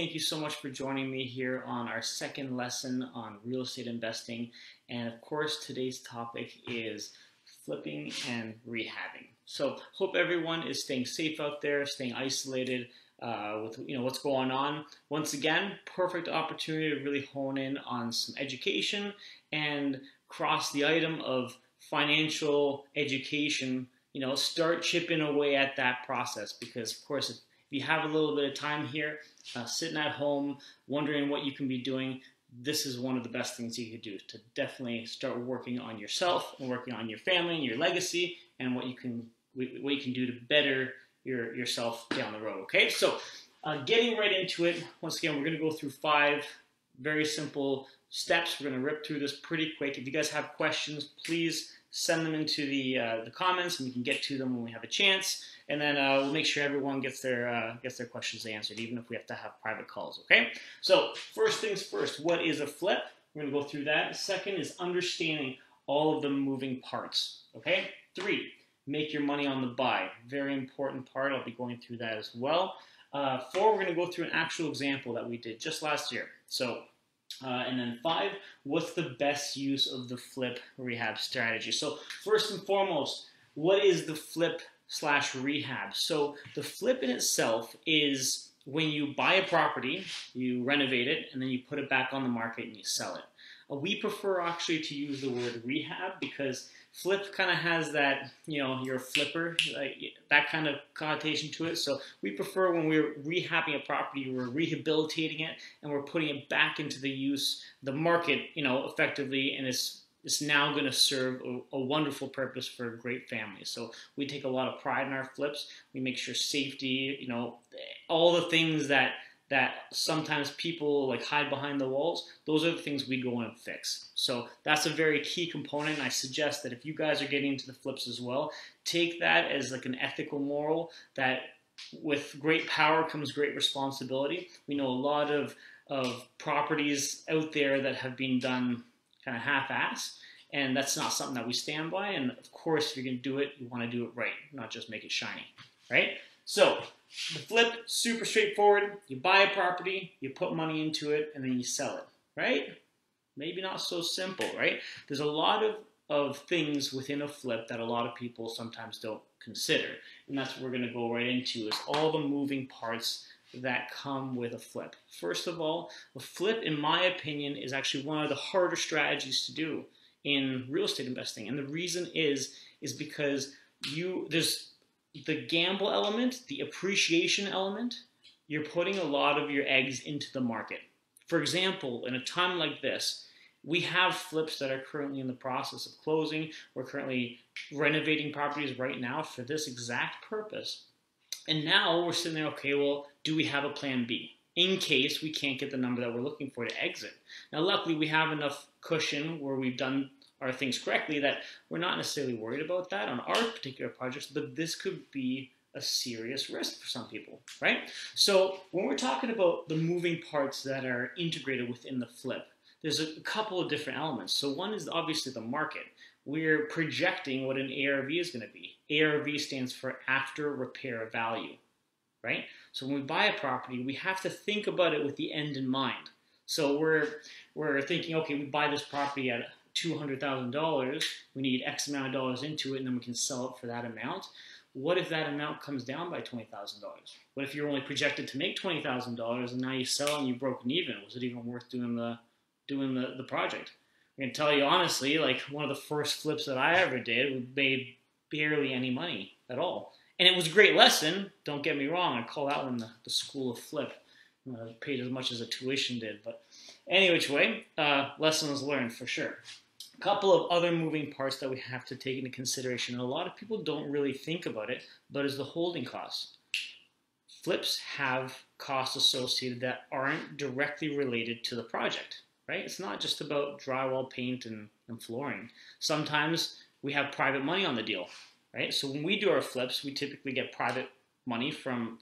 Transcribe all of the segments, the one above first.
thank you so much for joining me here on our second lesson on real estate investing. And of course, today's topic is flipping and rehabbing. So hope everyone is staying safe out there, staying isolated with what's going on. Once again, perfect opportunity to really hone in on some education and cross the item of financial education. Start chipping away at that process, because of course, if you have a little bit of time here, sitting at home, wondering what you can be doing, this is one of the best things you could do to definitely start working on yourself and working on your family and your legacy and what you can do to better yourself down the road. Okay, so getting right into it. Once again, we're going to go through 5 very simple steps. We're going to rip through this pretty quick. If you guys have questions, please send them into the comments, and we can get to them when we have a chance. And then we'll make sure everyone gets their questions answered, even if we have to have private calls. Okay. So first things first, what is a flip? We're going to go through that. Second is understanding all of the moving parts. Okay. 3, make your money on the buy. Very important part. I'll be going through that as well. 4, we're going to go through an actual example that we did just last year. So. And then 5, what's the best use of the flip rehab strategy? So first and foremost, what is the flip/rehab? So the flip in itself is when you buy a property, you renovate it, and then you put it back on the market and you sell it. We prefer actually to use the word rehab, because flip kind of has that, you're a flipper, like that kind of connotation to it. So we prefer, when we're rehabbing a property, we're rehabilitating it and we're putting it back into the market, effectively, and it's now going to serve a wonderful purpose for a great family. So we take a lot of pride in our flips. We make sure safety, all the things that sometimes people like hide behind the walls, those are the things we go in and fix. So that's a very key component. I suggest that if you guys are getting into the flips as well, take that as like an ethical moral, that with great power comes great responsibility. We know a lot of properties out there that have been done kind of half-ass, and that's not something that we stand by. And of course, if you're going to do it, you want to do it right, not just make it shiny, right? So the flip, super straightforward. You buy a property, you put money into it, and then you sell it, right? Maybe not so simple, right? There's a lot of things within a flip that a lot of people sometimes don't consider. And that's what we're going to go right into, is all the moving parts that come with a flip. First of all, a flip, in my opinion, is actually one of the harder strategies to do in real estate investing. And the reason is because there's the gamble element, the appreciation element. You're putting a lot of your eggs into the market. For example, in a time like this, we have flips that are currently in the process of closing. We're currently renovating properties right now for this exact purpose. And now we're sitting there, okay, well, do we have a plan B in case we can't get the number that we're looking for to exit? Now, luckily, we have enough cushion where we've done our things correctly that we're not necessarily worried about that on our particular projects, but this could be a serious risk for some people, right? So when we're talking about the moving parts that are integrated within the flip, there's a couple of different elements. So one is obviously the market. We're projecting what an ARV is going to be. ARV stands for after repair value, right? So when we buy a property, we have to think about it with the end in mind. So we're thinking, okay, we buy this property at $200,000, we need X amount of dollars into it, and then we can sell it for that amount. What if that amount comes down by $20,000? What if you're only projected to make $20,000 and now you sell and you've broken even? Was it even worth doing the project? I can tell you honestly, like one of the first flips that I ever did, we made barely any money at all. And it was a great lesson, don't get me wrong. I call that one the school of flip. Paid as much as a tuition did. But any which way, lessons learned for sure. A couple of other moving parts that we have to take into consideration, and a lot of people don't really think about it, but is the holding costs. Flips have costs associated that aren't directly related to the project, right? It's not just about drywall, paint, and flooring. Sometimes we have private money on the deal, right? So when we do our flips, we typically get private money from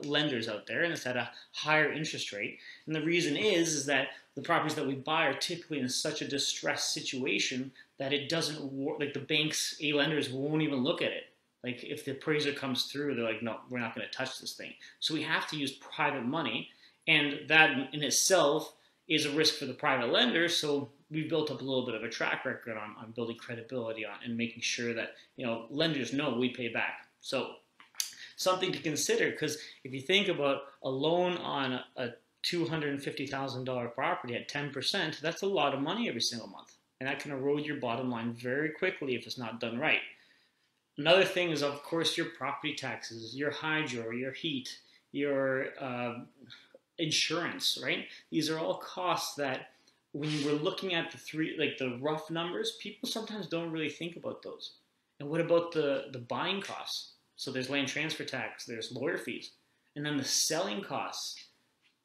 lenders out there, and it's at a higher interest rate. And the reason is that the properties that we buy are typically in such a distressed situation that it doesn't work. Like the banks, lenders won't even look at it. Like if the appraiser comes through, they're like, no, we're not going to touch this thing. So we have to use private money And that in itself is a risk for the private lender. So we've built up a little bit of a track record on building credibility on and making sure that lenders know we pay back. So something to consider, because if you think about a loan on a $250,000 property at 10%, that's a lot of money every single month. And that can erode your bottom line very quickly if it's not done right. Another thing is, of course, your property taxes, your hydro, your heat, your insurance, right? These are all costs that when we're looking at the rough numbers, people sometimes don't really think about those. And what about the buying costs? So there's land transfer tax, there's lawyer fees, and then the selling costs,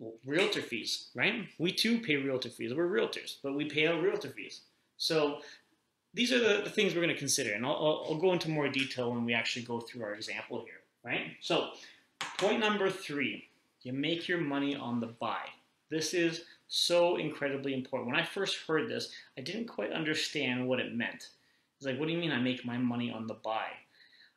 well, realtor fees, right? We too pay realtor fees. We're realtors, but we pay out realtor fees. So these are the things we're going to consider, and I'll go into more detail when we actually go through our example here, right? So point number 3, you make your money on the buy. This is so incredibly important. When I first heard this, I didn't quite understand what it meant. It's like, what do you mean I make my money on the buy?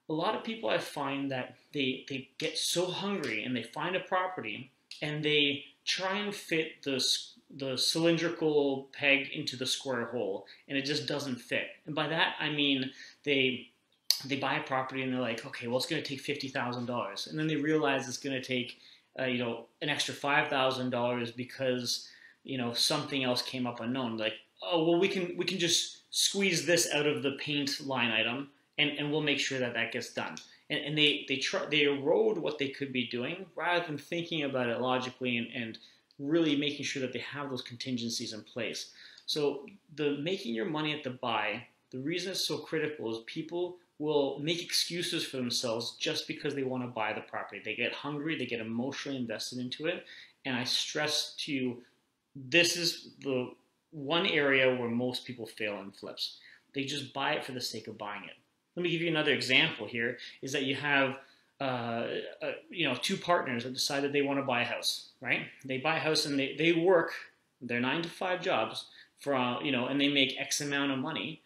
A lot of people, I find that they get so hungry and they find a property and they try and fit the cylindrical peg into the square hole, and it just doesn't fit. And by that I mean they buy a property and they're like, okay, well, it's going to take $50,000, and then they realize it's going to take an extra $5,000 because something else came up unknown. Like, oh, well, we can just squeeze this out of the paint line item, and we'll make sure that gets done. And they erode what they could be doing rather than thinking about it logically and really making sure that they have those contingencies in place. So the making your money at the buy, the reason it's so critical is people will make excuses for themselves just because they want to buy the property. They get hungry, they get emotionally invested into it, and I stress to you, this is the one area where most people fail in flips. They just buy it for the sake of buying it. Let me give you another example here, is that you have two partners that decided they want to buy a house, right? They buy a house and they work their 9-to-5 jobs and they make X amount of money.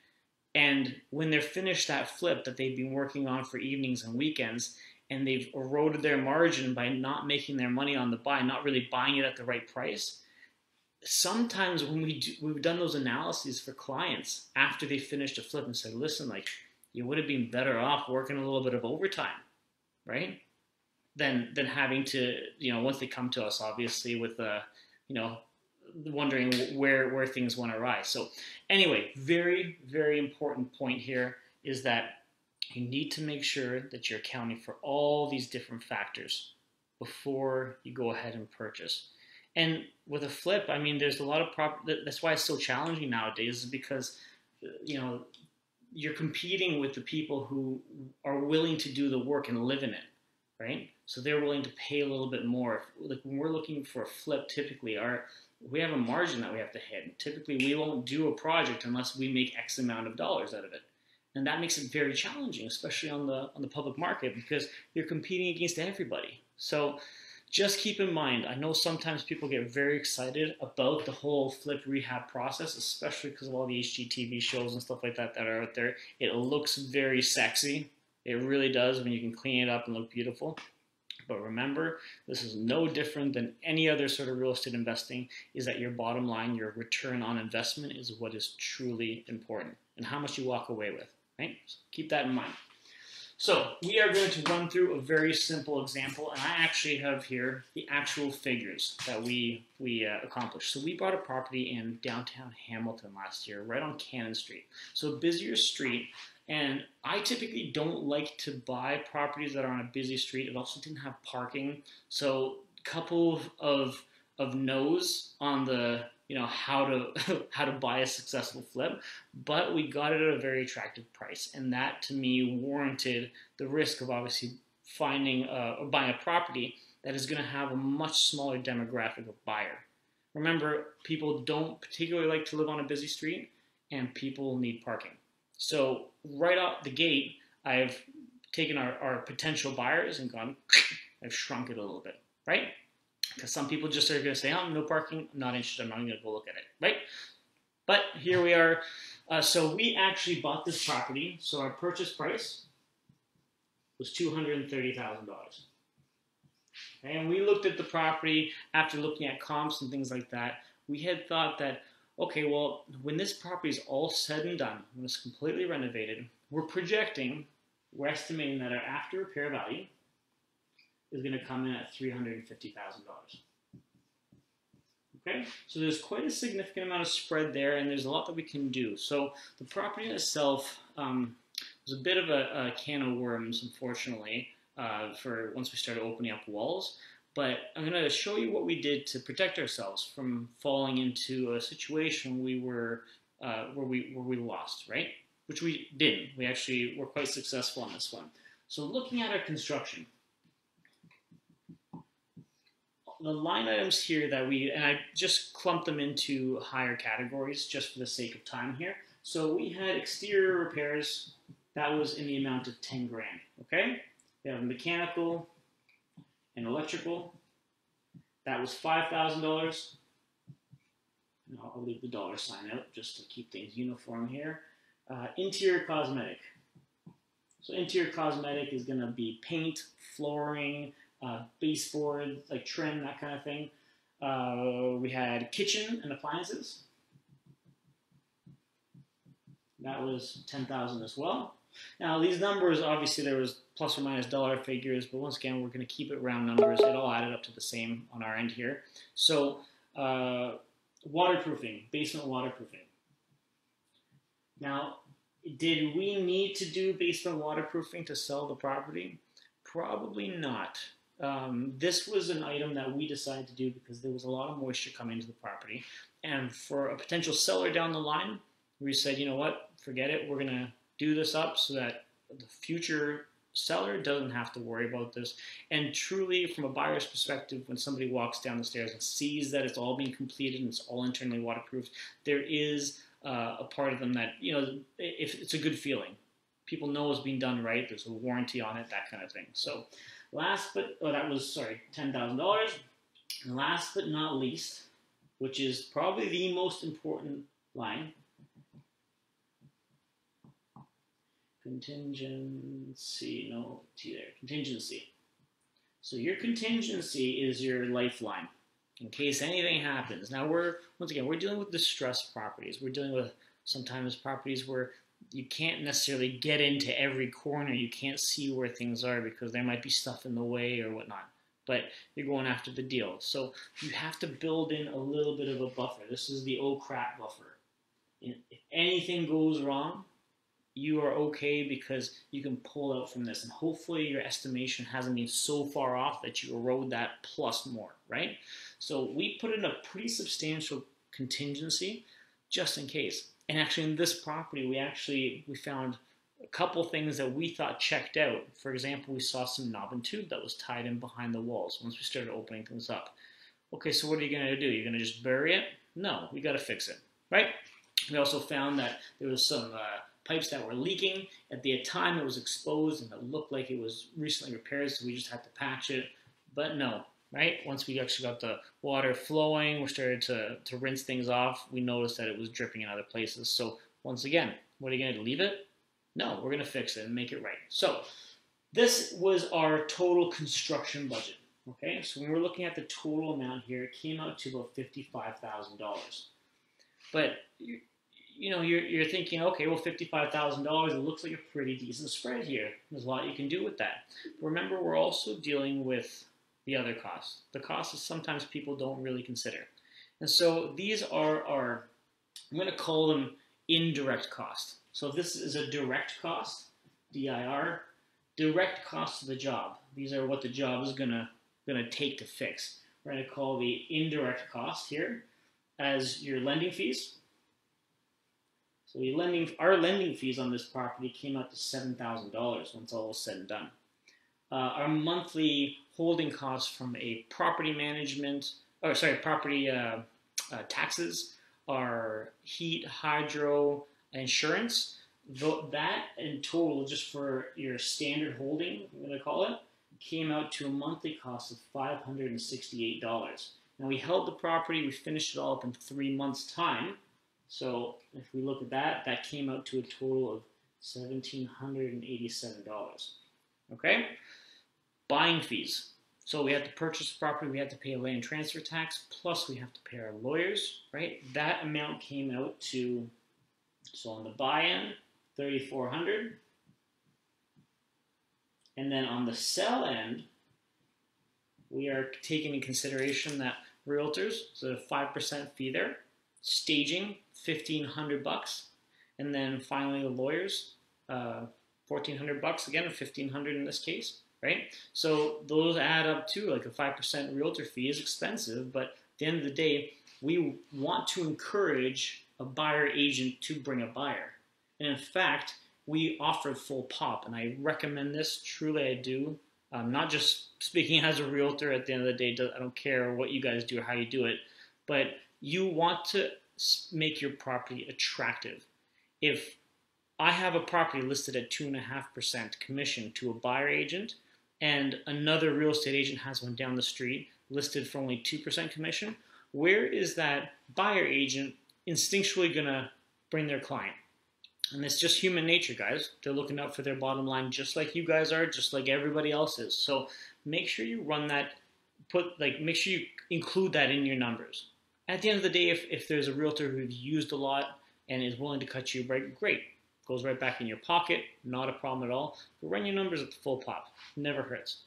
And when they're finished that flip that they've been working on for evenings and weekends, and they've eroded their margin by not making their money on the buy, not really buying it at the right price, sometimes when we've done those analyses for clients after they finished a flip and said, listen, like, you would have been better off working a little bit of overtime, right? Than having to, once they come to us, obviously, with, wondering where things went awry. So anyway, very, very important point here is that you need to make sure that you're accounting for all these different factors before you go ahead and purchase. And with a flip, I mean, there's a lot of that's why it's so challenging nowadays, is because, you're competing with the people who are willing to do the work and live in it, right? So they're willing to pay a little bit more. Like when we're looking for a flip, typically we have a margin that we have to hit. Typically, we won't do a project unless we make X amount of dollars out of it. And that makes it very challenging, especially on the public market, because you're competing against everybody. So just keep in mind, I know sometimes people get very excited about the whole flip rehab process, especially because of all the HGTV shows and stuff like that are out there. It looks very sexy. It really does when you can clean it up and look beautiful. But remember, this is no different than any other sort of real estate investing, is that your bottom line, your return on investment, is what is truly important, and how much you walk away with, right? So keep that in mind. So we are going to run through a very simple example, and I actually have here the actual figures that we accomplished. So we bought a property in downtown Hamilton last year, right on Cannon Street. So a busier street, and I typically don't like to buy properties that are on a busy street. It also didn't have parking, so a couple of no's on the how to buy a successful flip, but we got it at a very attractive price, and that to me warranted the risk of obviously finding or buying a property that is going to have a much smaller demographic of buyer. Remember, people don't particularly like to live on a busy street, and people need parking. So right out the gate, I've taken our potential buyers and I've shrunk it a little bit, right? Because some people just are going to say, oh, no parking, I'm not interested, I'm not going to go look at it, right? But here we are. So we actually bought this property. So our purchase price was $230,000. Okay, and we looked at the property after looking at comps and things like that. We had thought that, okay, well, when this property is all said and done, when it's completely renovated, we're estimating that our after repair value is going to come in at $350,000. Okay, so there's quite a significant amount of spread there, and there's a lot that we can do. So the property itself was a bit of a can of worms, unfortunately, for once we started opening up walls. But I'm going to show you what we did to protect ourselves from falling into a situation where we lost, right? Which we didn't. We actually were quite successful on this one. So looking at our construction, the line items here that and I just clumped them into higher categories just for the sake of time here. So we had exterior repairs, that was in the amount of 10 grand, okay? We have mechanical and electrical, that was $5,000. I'll leave the dollar sign out just to keep things uniform here. Interior cosmetic. So interior cosmetic is going to be paint, flooring, baseboard, like trim, that kind of thing. We had kitchen and appliances. That was $10,000 as well. Now these numbers, obviously there was plus or minus dollar figures, but once again we're going to keep it round numbers. It all added up to the same on our end here. So waterproofing, basement waterproofing. Now, did we need to do basement waterproofing to sell the property? Probably not. This was an item that we decided to do because there was a lot of moisture coming into the property. And for a potential seller down the line, we said, you know what, forget it. We're going to do this up so that the future seller doesn't have to worry about this. And truly, from a buyer's perspective, when somebody walks down the stairs and sees that it's all being completed and it's all internally waterproofed, there is a part of them that, you know, if it's a good feeling. People know it's being done right. There's a warranty on it, that kind of thing. So that was $10,000. And last but not least, which is probably the most important line, contingency, no T there, contingency. So your contingency is your lifeline in case anything happens. Now once again, we're dealing with distressed properties. We're dealing with sometimes properties where you can't necessarily get into every corner. You can't see where things are because there might be stuff in the way or whatnot. But you're going after the deal. So you have to build in a little bit of a buffer. This is the oh crap buffer. If anything goes wrong, you are okay because you can pull out from this. And hopefully your estimation hasn't been so far off that you erode that plus more, right? So we put in a pretty substantial contingency just in case. And actually in this property, we found a couple things that we thought checked out. For example, we saw some knob and tube that was tied in behind the walls once we started opening things up. Okay, so what are you going to do? You're going to just bury it? No, we got to fix it, right? We also found that there was some pipes that were leaking. At the time, it was exposed and it looked like it was recently repaired, so we just had to patch it. But no, right? Once we actually got the water flowing, we started to rinse things off, we noticed that it was dripping in other places. So once again, what are you going to do? Leave it? No, we're going to fix it and make it right. So this was our total construction budget. Okay, so when we're looking at the total amount here, it came out to about $55,000. But you're thinking, okay, well, $55,000, it looks like a pretty decent spread here. There's a lot you can do with that. But remember, we're also dealing with the other costs. The costs that sometimes people don't really consider. And so these are I'm going to call them indirect costs. So this is a direct cost, DIR, direct cost of the job. These are what the job is going to take to fix. We're going to call the indirect cost here as your lending fees. So our lending fees on this property came out to $7,000 once all was said and done. Our monthly holding costs from a property taxes, our heat, hydro, insurance, that in total, just for your standard holding, I'm going to call it, came out to a monthly cost of $568. Now we held the property, we finished it all up in 3 months' time. So if we look at that, that came out to a total of $1,787. Okay? Buying fees. So we have to purchase the property, we have to pay a land transfer tax, plus we have to pay our lawyers, right? That amount came out to, so on the buy-in, $3,400. And then on the sell end, we are taking in consideration that realtors, so a 5% fee there, staging, $1,500, and then finally the lawyers, $1,400 again, or $1,500 in this case, right? So those add up to like a 5% realtor fee is expensive, but at the end of the day, we want to encourage a buyer agent to bring a buyer. And in fact, we offer full pop, and I recommend this, truly I do. Not just speaking as a realtor at the end of the day, I don't care what you guys do or how you do it, but you want to make your property attractive. If I have a property listed at 2.5% commission to a buyer agent, and another real estate agent has one down the street listed for only 2% commission, where is that buyer agent instinctually going to bring their client? And it's just human nature, guys. They're looking out for their bottom line just like you guys are, just like everybody else is. So make sure you run that, make sure you include that in your numbers. At the end of the day, if there's a realtor who's used a lot and is willing to cut you a break, great. Goes right back in your pocket, not a problem at all. But run your numbers at the full pop. Never hurts.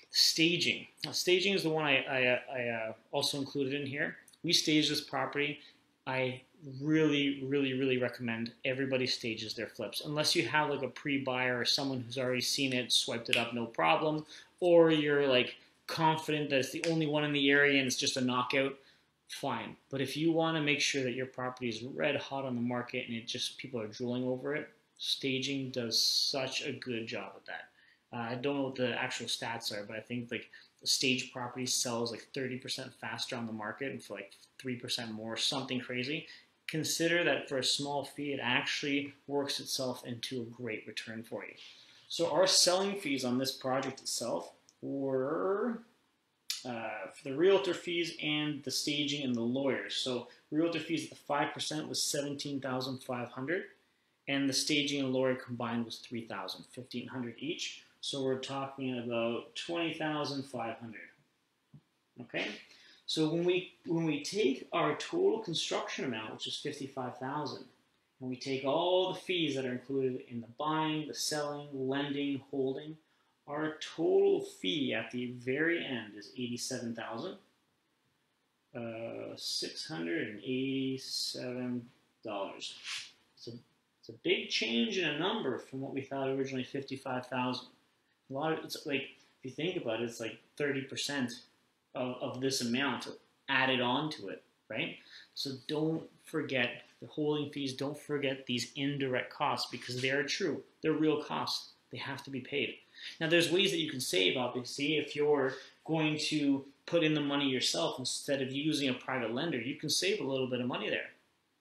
Staging. Now, staging is the one I also included in here. We staged this property. I really recommend everybody stages their flips. Unless you have like a pre-buyer or someone who's already seen it, swiped it up, no problem. Or you're like confident that it's the only one in the area and it's just a knockout, fine. But if you want to make sure that your property is red hot on the market and people are drooling over it, staging does such a good job at that. I don't know what the actual stats are, but I think like the stage property sells like 30% faster on the market and for like 3% more, something crazy. Consider that for a small fee, it actually works itself into a great return for you. So our selling fees on this project itself were for the realtor fees and the staging and the lawyers. So realtor fees at the 5% was $17,500, and the staging and lawyer combined was $3,000, $1,500 each. So we're talking about $20,500. Okay. So when we take our total construction amount, which is $55,000, and we take all the fees that are included in the buying, the selling, lending, holding, our total fee at the very end is $87,687. It's a big change in a number from what we thought originally, $55,000. It's like, if you think about it, it's like 30% of this amount added on to it, right? So don't forget the holding fees. Don't forget these indirect costs, because they are true. They're real costs. They have to be paid. Now, there's ways that you can save, obviously. If you're going to put in the money yourself instead of using a private lender, you can save a little bit of money there.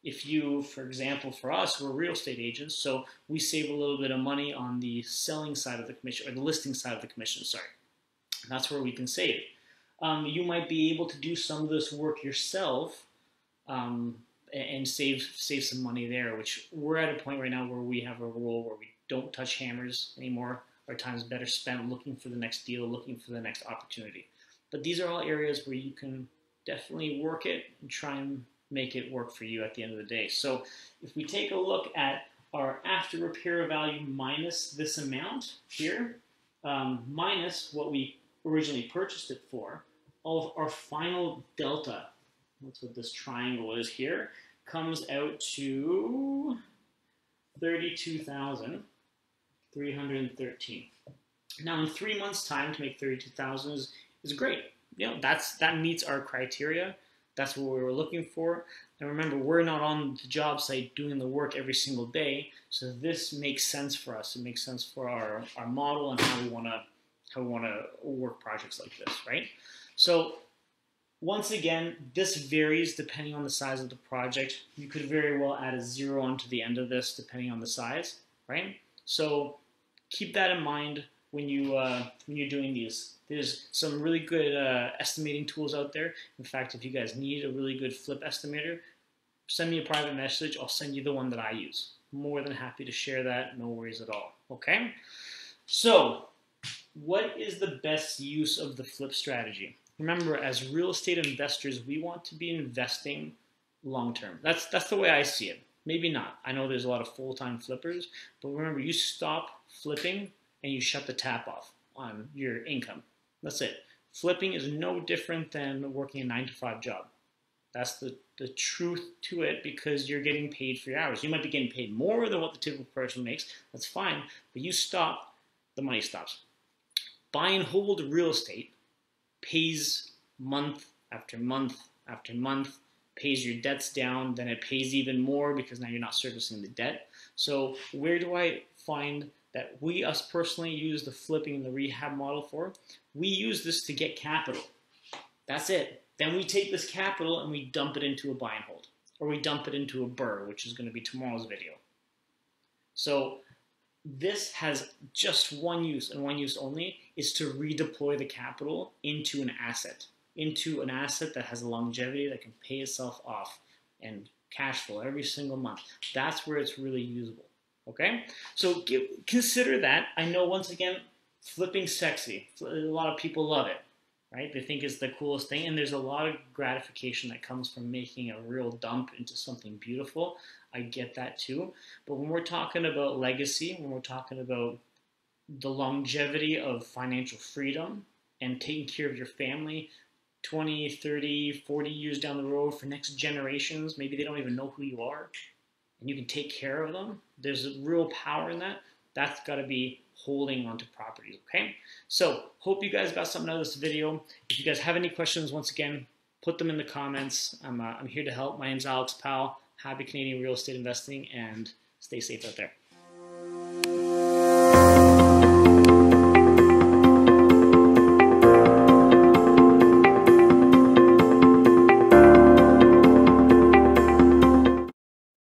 If you, for example, for us, we're real estate agents, so we save a little bit of money on the selling side of the commission, or the listing side of the commission, sorry. That's where we can save. You might be able to do some of this work yourself and save some money there, which we're at a point right now where we have a rule where we don't touch hammers anymore. Our time is better spent looking for the next deal, looking for the next opportunity. But these are all areas where you can definitely work it and try and make it work for you at the end of the day. So if we take a look at our after repair value minus this amount here, minus what we originally purchased it for, all of our final delta, that's what this triangle is here, comes out to $32,313. Now in 3 months' time to make $32,000 is great. You know, that meets our criteria. That's what we were looking for. And remember, we're not on the job site doing the work every single day, so this makes sense for us. It makes sense for our model and how we want to work projects like this, right? So once again, this varies depending on the size of the project. You could very well add a 0 onto the end of this depending on the size, right? So keep that in mind when you're doing these. There's some really good estimating tools out there. In fact, if you guys need a really good flip estimator, send me a private message. I'll send you the one that I use. More than happy to share that. No worries at all. Okay? So what is the best use of the flip strategy? Remember, as real estate investors, we want to be investing long term. That's the way I see it. Maybe not. I know there's a lot of full-time flippers, but remember, you stop flipping and you shut the tap off on your income. That's it. Flipping is no different than working a 9-to-5 job. That's the truth to it, because you're getting paid for your hours. You might be getting paid more than what the typical person makes. That's fine, but you stop, the money stops. Buy and hold real estate pays month after month after month, pays your debts down, then it pays even more because now you're not servicing the debt. So where do I find that us personally use the flipping and the rehab model for? We use this to get capital. That's it. Then we take this capital and we dump it into a buy and hold, or we dump it into a BRRRR, which is going to be tomorrow's video. So this has just one use, and one use only, is to redeploy the capital into an asset that has longevity, that can pay itself off and cash flow every single month. That's where it's really usable. Okay, so consider that. I know, once again, flipping's sexy. A lot of people love it, right? They think it's the coolest thing, and there's a lot of gratification that comes from making a real dump into something beautiful. I get that too. But when we're talking about legacy, when we're talking about the longevity of financial freedom and taking care of your family 20, 30, 40 years down the road for next generations, maybe they don't even know who you are, and you can take care of them, there's a real power in that. That's got to be holding onto properties, okay? So, hope you guys got something out of this video. If you guys have any questions, once again, put them in the comments. I'm here to help. My name's Alex Powell. Happy Canadian real estate investing, and stay safe out there.